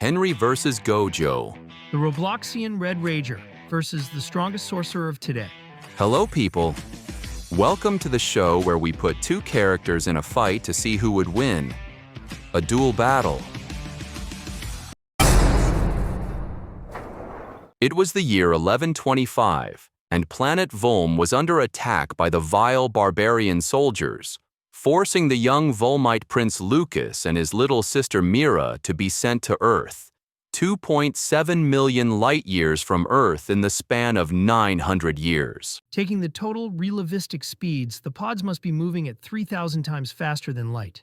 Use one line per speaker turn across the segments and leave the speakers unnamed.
Henry versus Gojo.
The Robloxian Red Rager versus the strongest sorcerer of today.
Hello, people. Welcome to the show where we put two characters in a fight to see who would win. A duel battle. It was the year 1125, and planet Volm was under attack by the vile barbarian soldiers, forcing the young Volmite prince Lucas and his little sister Mira to be sent to Earth, 2.7 million light-years from Earth in the span of 900 years.
Taking the total relativistic speeds, the pods must be moving at 3,000 times faster than light.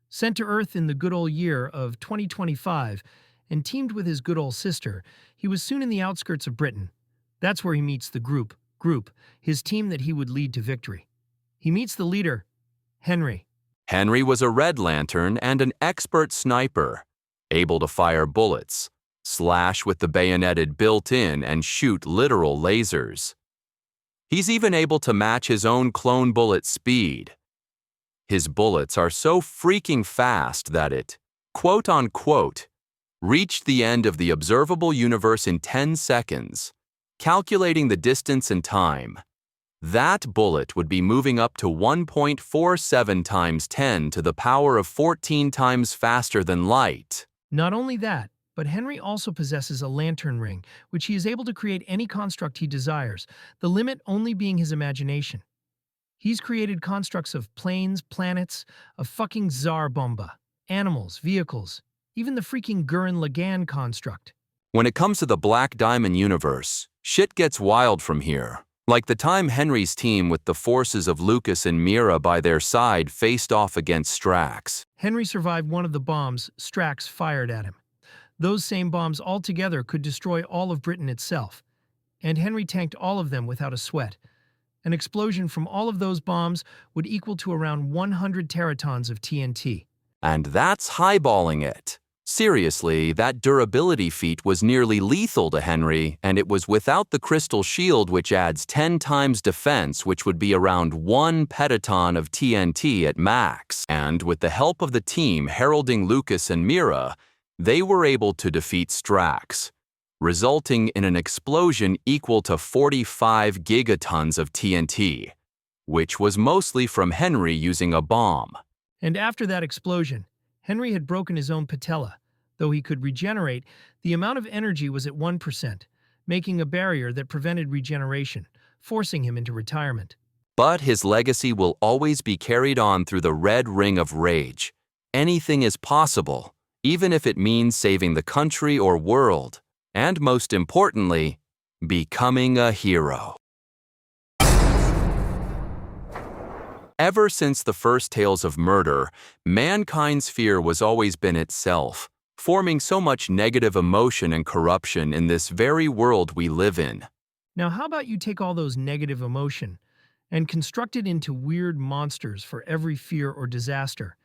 Sent to Earth in the good old year of 2025, and teamed with his good old sister, he was soon in the outskirts of Britain. That's where he meets the group, his team that he would lead to victory. He meets the leader, Henry.
Henry was a Red Lantern and an expert sniper, able to fire bullets, slash with the bayoneted built-in, and shoot literal lasers. He's even able to match his own clone bullet speed. His bullets are so freaking fast that it, quote-unquote, reached the end of the observable universe in 10 seconds, calculating the distance and time. That bullet would be moving up to 1.47 times 10 to the power of 14 times faster than light.
Not only that, but Henry also possesses a lantern ring, which he is able to create any construct he desires, the limit only being his imagination. He's created constructs of planes, planets, a fucking Tsar Bomba, animals, vehicles, even the freaking Gurren Lagann construct.
When it comes to the Black Diamond universe, shit gets wild from here. Like the time Henry's team with the forces of Lucas and Mira by their side faced off against Strax.
Henry survived one of the bombs Strax fired at him. Those same bombs altogether could destroy all of Britain itself, and Henry tanked all of them without a sweat. An explosion from all of those bombs would equal to around 100 teratons of TNT.
And that's highballing it. Seriously, that durability feat was nearly lethal to Henry, and it was without the crystal shield, which adds 10 times defense, which would be around 1 petaton of TNT at max. And with the help of the team heralding Lucas and Mira, they were able to defeat Strax, resulting in an explosion equal to 45 gigatons of TNT, which was mostly from Henry using a bomb.
And after that explosion, Henry had broken his own patella. Though he could regenerate, the amount of energy was at 1%, making a barrier that prevented regeneration, forcing him into retirement.
But his legacy will always be carried on through the Red Ring of Rage. Anything is possible, even if it means saving the country or world, and most importantly, becoming a hero. Ever since the first tales of murder, mankind's fear was always been itself, forming so much negative emotion and corruption in this very world we live in.
Now how about you take all those negative emotion and construct it into weird monsters for every fear or disaster?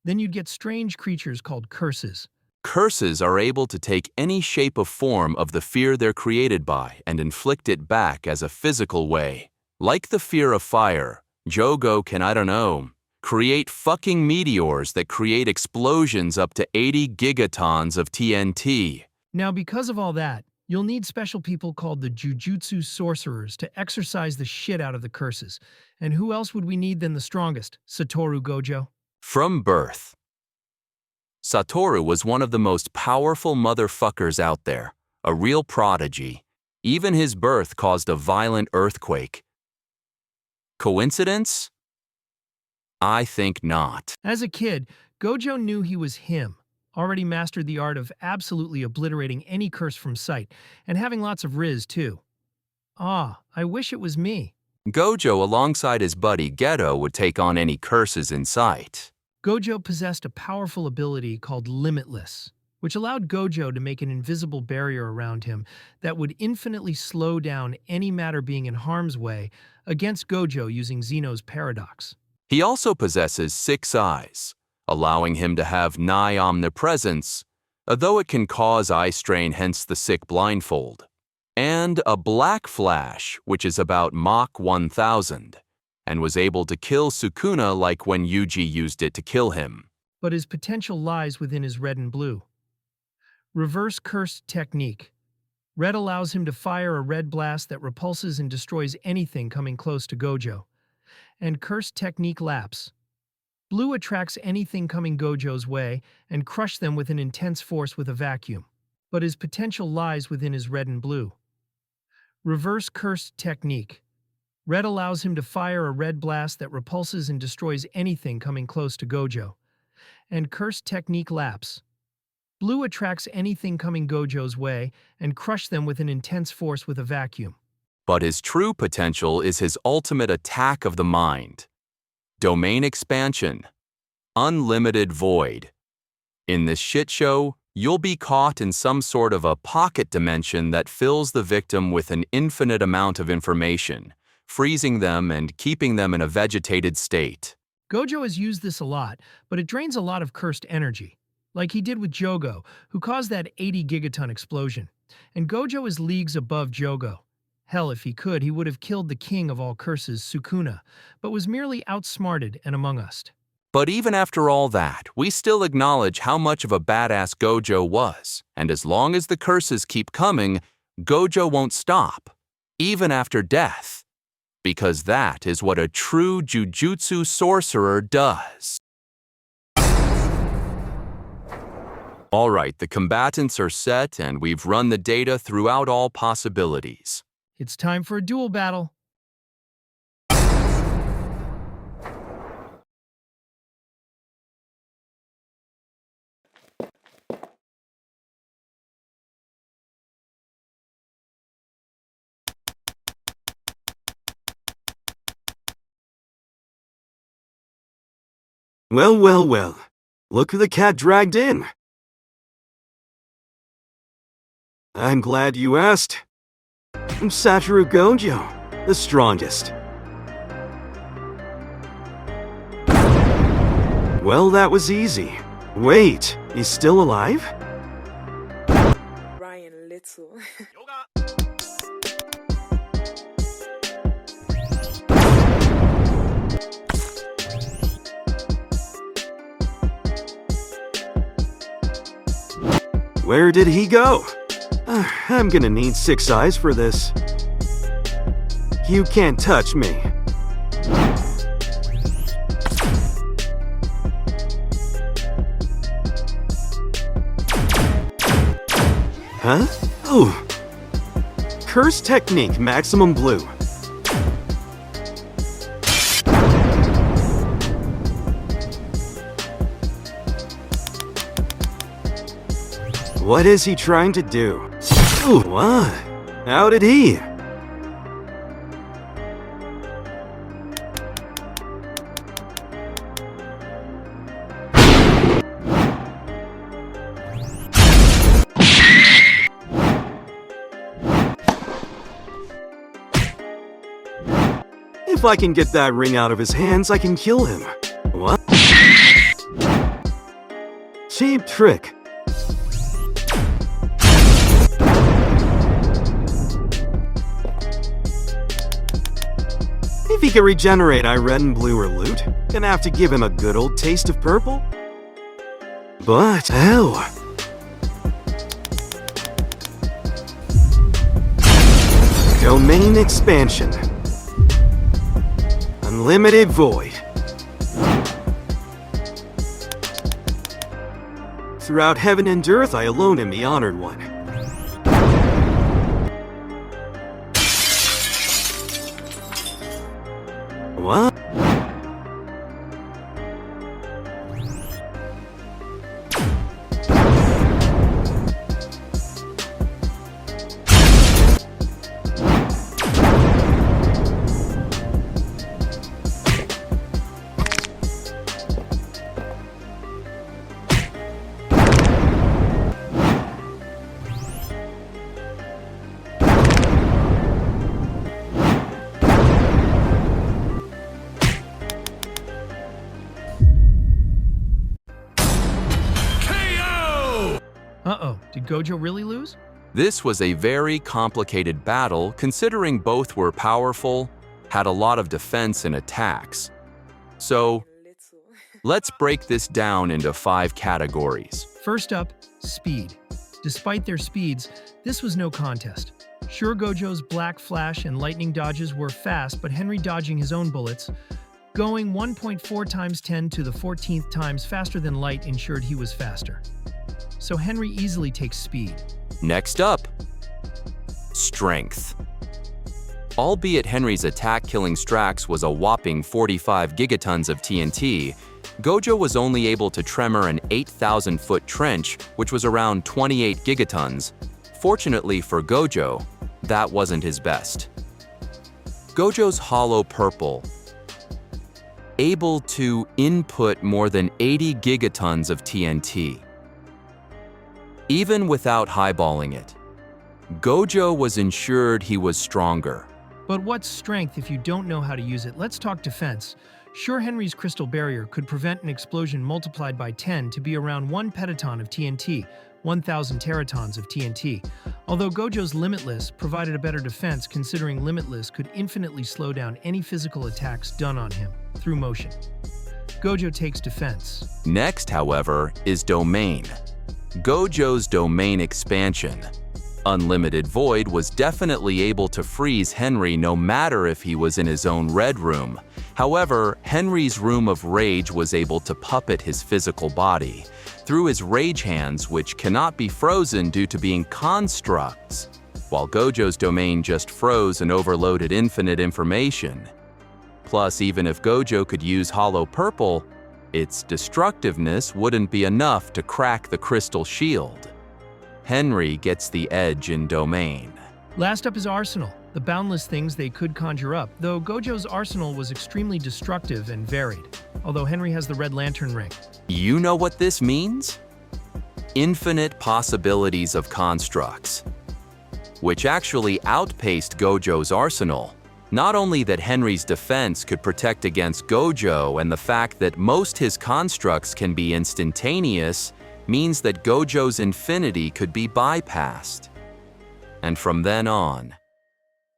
Then you'd get strange creatures called curses.
Curses are able to take any shape or form of the fear they're created by and inflict it back as a physical way. Like the fear of fire, Jogo can, create fucking meteors that create explosions up to 80 gigatons of TNT.
Now, because of all that, you'll need special people called the Jujutsu sorcerers to exorcise the shit out of the curses. And who else would we need than the strongest, Satoru Gojo?
From birth, Satoru was one of the most powerful motherfuckers out there, a real prodigy. Even his birth caused a violent earthquake. Coincidence? I think not.
As a kid, Gojo knew he was him, already mastered the art of absolutely obliterating any curse from sight, and having lots of riz too. Ah, I wish it was me.
Gojo alongside his buddy Geto would take on any curses in sight.
Gojo possessed a powerful ability called Limitless, which allowed Gojo to make an invisible barrier around him that would infinitely slow down any matter being in harm's way against Gojo using Zeno's paradox.
He also possesses 6 eyes, allowing him to have nigh omnipresence, though it can cause eye strain, hence the sick blindfold. And a black flash, which is about Mach 1000, and was able to kill Sukuna like when Yuji used it to kill him.
But his potential lies within his red and blue. Reverse Curse Technique. Red allows him to fire a red blast that repulses and destroys anything coming close to Gojo. And Curse Technique Lapse. Blue attracts anything coming Gojo's way and crush them with an intense force with a vacuum. But his potential lies within his red and blue. Reverse Curse Technique. Red allows him to fire a red blast that repulses and destroys anything coming close to Gojo. And Curse Technique Lapse. Blue attracts anything coming Gojo's way and crush them with an intense force with a vacuum.
But his true potential is his ultimate attack of the mind. Domain expansion. Unlimited void. In this shit show, you'll be caught in some sort of a pocket dimension that fills the victim with an infinite amount of information, freezing them and keeping them in a vegetated state.
Gojo has used this a lot, but it drains a lot of cursed energy. Like he did with Jogo, who caused that 80 gigaton explosion. And Gojo is leagues above Jogo. Hell, if he could, he would have killed the king of all curses, Sukuna, but was merely outsmarted and among us.
But even after all that, we still acknowledge how much of a badass Gojo was, and as long as the curses keep coming, Gojo won't stop, even after death. Because that is what a true Jujutsu sorcerer does. Alright, the combatants are set and we've run the data throughout all possibilities.
It's time for a duel battle.
Well, well, well. Look who the cat dragged in. I'm glad you asked. I'm Satoru Gojo, the strongest. Well, that was easy. Wait, he's still alive?
Ryan Little.
Where did he go? I'm gonna need 6 eyes for this. You can't touch me. Huh? Oh. Curse Technique Maximum Blue. What is he trying to do? Ooh, what? How did he? If I can get that ring out of his hands, I can kill him. What? Cheap trick. If he can regenerate red and blue or loot, gonna have to give him a good old taste of purple. But hell. Domain expansion. Unlimited void. Throughout heaven and earth, I alone am the honored one. What?
Uh-oh, did Gojo really lose?
This was a very complicated battle considering both were powerful, had a lot of defense and attacks. So, let's break this down into 5 categories.
First up, speed. Despite their speeds, this was no contest. Sure, Gojo's black flash and lightning dodges were fast, but Henry dodging his own bullets, going 1.4 times 10 to the 14th times faster than light ensured he was faster. So Henry easily takes speed.
Next up, strength. Albeit Henry's attack-killing Strax was a whopping 45 gigatons of TNT, Gojo was only able to tremor an 8,000-foot trench, which was around 28 gigatons. Fortunately for Gojo, that wasn't his best. Gojo's hollow purple, able to input more than 80 gigatons of TNT. Even without highballing it, Gojo was ensured he was stronger.
But what's strength if you don't know how to use it? Let's talk defense. Sure, Henry's crystal barrier could prevent an explosion multiplied by 10 to be around 1 petaton of TNT, 1,000 teratons of TNT. Although Gojo's Limitless provided a better defense, considering Limitless could infinitely slow down any physical attacks done on him through motion. Gojo takes defense.
Next, however, is domain. Gojo's domain expansion. Unlimited Void was definitely able to freeze Henry no matter if he was in his own red room. However, Henry's Room of Rage was able to puppet his physical body through his rage hands, which cannot be frozen due to being constructs, while Gojo's domain just froze and overloaded infinite information. Plus, even if Gojo could use Hollow Purple, its destructiveness wouldn't be enough to crack the crystal shield. Henry gets the edge in domain.
Last up is Arsenal, the boundless things they could conjure up, though Gojo's arsenal was extremely destructive and varied, although Henry has the Red Lantern Ring.
You know what this means? Infinite possibilities of constructs, which actually outpaced Gojo's arsenal. Not only that Henry's defense could protect against Gojo, and the fact that most his constructs can be instantaneous means that Gojo's infinity could be bypassed. And from then on,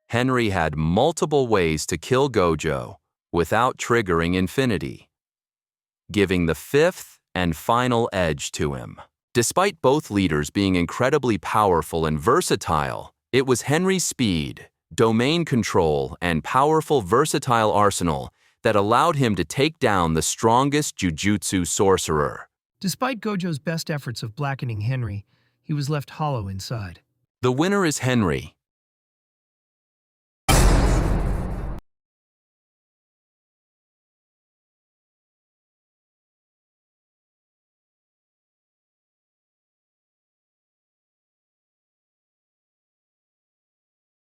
Henry had multiple ways to kill Gojo without triggering infinity, giving the fifth and final edge to him. Despite both leaders being incredibly powerful and versatile, it was Henry's speed, domain control, and powerful versatile arsenal that allowed him to take down the strongest Jujutsu sorcerer.
Despite Gojo's best efforts of blackening Henry, he was left hollow inside.
The winner is Henry.